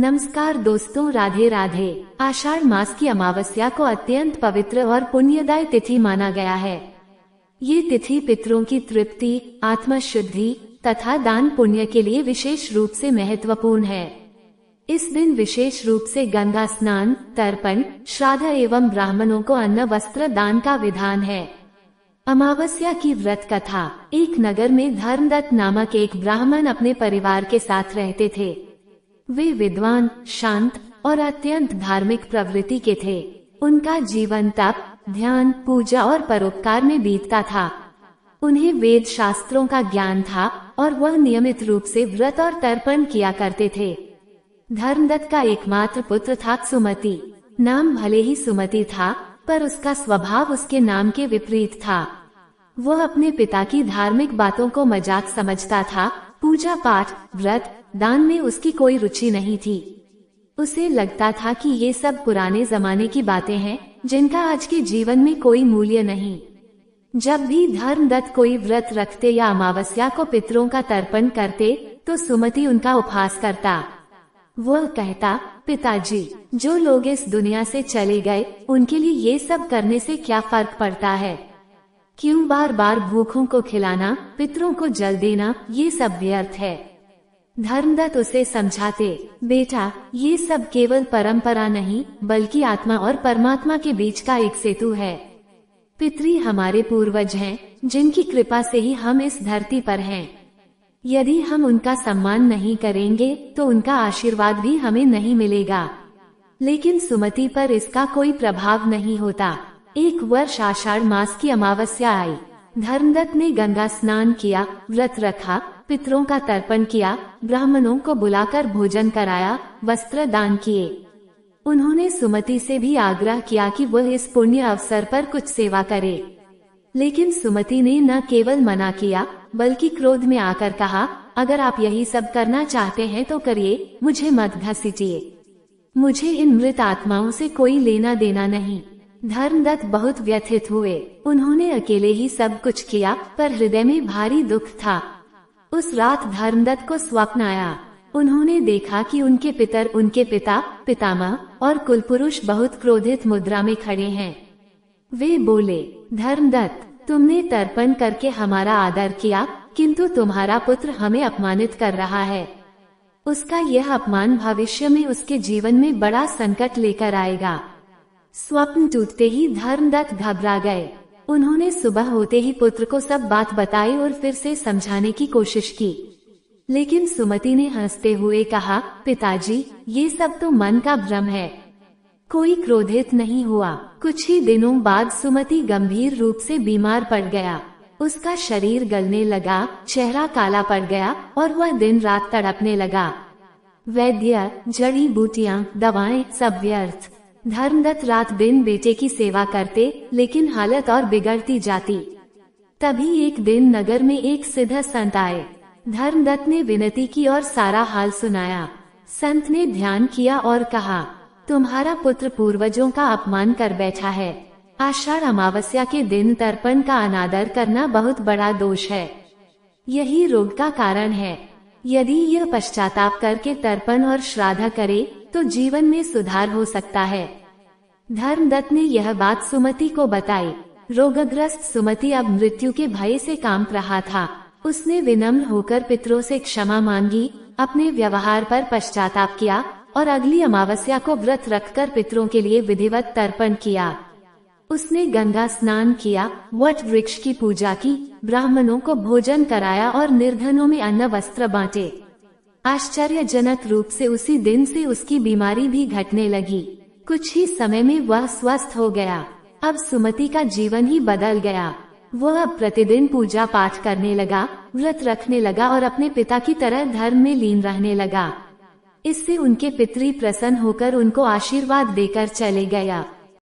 नमस्कार दोस्तों, राधे राधे। आषाढ़ मास की अमावस्या को अत्यंत पवित्र और पुण्यदायी तिथि माना गया है। ये तिथि पितरों की तृप्ति, आत्मशुद्धि तथा दान पुण्य के लिए विशेष रूप से महत्वपूर्ण है। इस दिन विशेष रूप से गंगा स्नान, तर्पण, श्राद्ध एवं ब्राह्मणों को अन्न वस्त्र दान का विधान है। अमावस्या की व्रत कथा। एक नगर में धर्मदत्त नामक एक ब्राह्मण अपने परिवार के साथ रहते थे। वे विद्वान, शांत और अत्यंत धार्मिक प्रवृत्ति के थे। उनका जीवन तप, ध्यान, पूजा और परोपकार में बीतता था। उन्हें वेद शास्त्रों का ज्ञान था और वह नियमित रूप से व्रत और तर्पण किया करते थे। धर्मदत्त का एकमात्र पुत्र था सुमति। नाम भले ही सुमति था, पर उसका स्वभाव उसके नाम के विपरीत था। वह अपने पिता की धार्मिक बातों को मजाक समझता था। पूजा पाठ, व्रत, दान में उसकी कोई रुचि नहीं थी। उसे लगता था कि ये सब पुराने जमाने की बातें हैं, जिनका आज के जीवन में कोई मूल्य नहीं। जब भी धर्मदत्त कोई व्रत रखते या अमावस्या को पितरों का तर्पण करते, तो सुमति उनका उपहास करता। वह कहता, पिताजी, जो लोग इस दुनिया से चले गए, उनके लिए ये सब करने से क्या फर्क पड़ता है? क्यों बार बार भूखों को खिलाना, पितरों को जल देना, ये सब व्यर्थ है। धर्मदत्त उसे समझाते, बेटा, ये सब केवल परंपरा नहीं, बल्कि आत्मा और परमात्मा के बीच का एक सेतु है। पितरी हमारे पूर्वज हैं, जिनकी कृपा से ही हम इस धरती पर हैं। यदि हम उनका सम्मान नहीं करेंगे, तो उनका आशीर्वाद भी हमें नहीं मिलेगा। लेकिन सुमति पर इसका कोई प्रभाव नहीं होता। एक वर्ष आषाढ़ मास की अमावस्या आई। धर्मदत्त ने गंगा स्नान किया, व्रत रखा, पितरों का तर्पण किया, ब्राह्मणों को बुलाकर भोजन कराया, वस्त्र दान किए। उन्होंने सुमति से भी आग्रह किया कि वह इस पुण्य अवसर पर कुछ सेवा करे। लेकिन सुमति ने न केवल मना किया, बल्कि क्रोध में आकर कहा, अगर आप यही सब करना चाहते हैं तो करिए, मुझे मत घसीटिए। मुझे इन मृत आत्माओं से कोई लेना देना नहीं। धर्मदत्त बहुत व्यथित हुए। उन्होंने अकेले ही सब कुछ किया, पर हृदय में भारी दुख था। उस रात धर्मदत्त को स्वप्न आया। उन्होंने देखा कि उनके पितर, उनके पिता, पितामह और कुलपुरुष बहुत क्रोधित मुद्रा में खड़े हैं। वे बोले, धर्मदत्त, तुमने तर्पण करके हमारा आदर किया, किंतु तुम्हारा पुत्र हमें अपमानित कर रहा है। उसका यह अपमान भविष्य में उसके जीवन में बड़ा संकट लेकर आएगा। स्वप्न टूटते ही धर्मदत्त घबरा गए। उन्होंने सुबह होते ही पुत्र को सब बात बताई और फिर से समझाने की कोशिश की। लेकिन सुमति ने हंसते हुए कहा, पिताजी, ये सब तो मन का भ्रम है। कोई क्रोधित नहीं हुआ। कुछ ही दिनों बाद सुमति गंभीर रूप से बीमार पड़ गया। उसका शरीर गलने लगा, चेहरा काला पड़ गया और वह दिन रात तड़पने लगा। वैद्य, जड़ी बूटियां, दवाएं, सब व्यर्थ। धर्मदत्त रात दिन बेटे की सेवा करते, लेकिन हालत और बिगड़ती जाती। तभी एक दिन नगर में एक सिद्ध संत आए। धर्मदत्त ने विनती की और सारा हाल सुनाया। संत ने ध्यान किया और कहा, तुम्हारा पुत्र पूर्वजों का अपमान कर बैठा है। आषाढ़ अमावस्या के दिन तर्पण का अनादर करना बहुत बड़ा दोष है। यही रोग का कारण है। यदि यह पश्चाताप करके तर्पण और श्राद्ध करे, तो जीवन में सुधार हो सकता है। धर्मदत्त ने यह बात सुमति को बताई। रोगग्रस्त सुमति अब मृत्यु के भय से कांप रहा था। उसने विनम्र होकर पितरों से क्षमा मांगी, अपने व्यवहार पर पश्चाताप किया और अगली अमावस्या को व्रत रखकर पितरों के लिए विधिवत तर्पण किया। उसने गंगा स्नान किया, वट वृक्ष की पूजा की, ब्राह्मणों को भोजन कराया और निर्धनों में अन्न वस्त्र बांटे। आश्चर्यजनक रूप से उसी दिन से उसकी बीमारी भी घटने लगी। कुछ ही समय में वह स्वस्थ हो गया। अब सुमति का जीवन ही बदल गया। वह अब प्रतिदिन पूजा पाठ करने लगा, व्रत रखने लगा और अपने पिता की तरह धर्म में लीन रहने लगा। इससे उनके पितरी प्रसन्न होकर उनको आशीर्वाद देकर चले गया।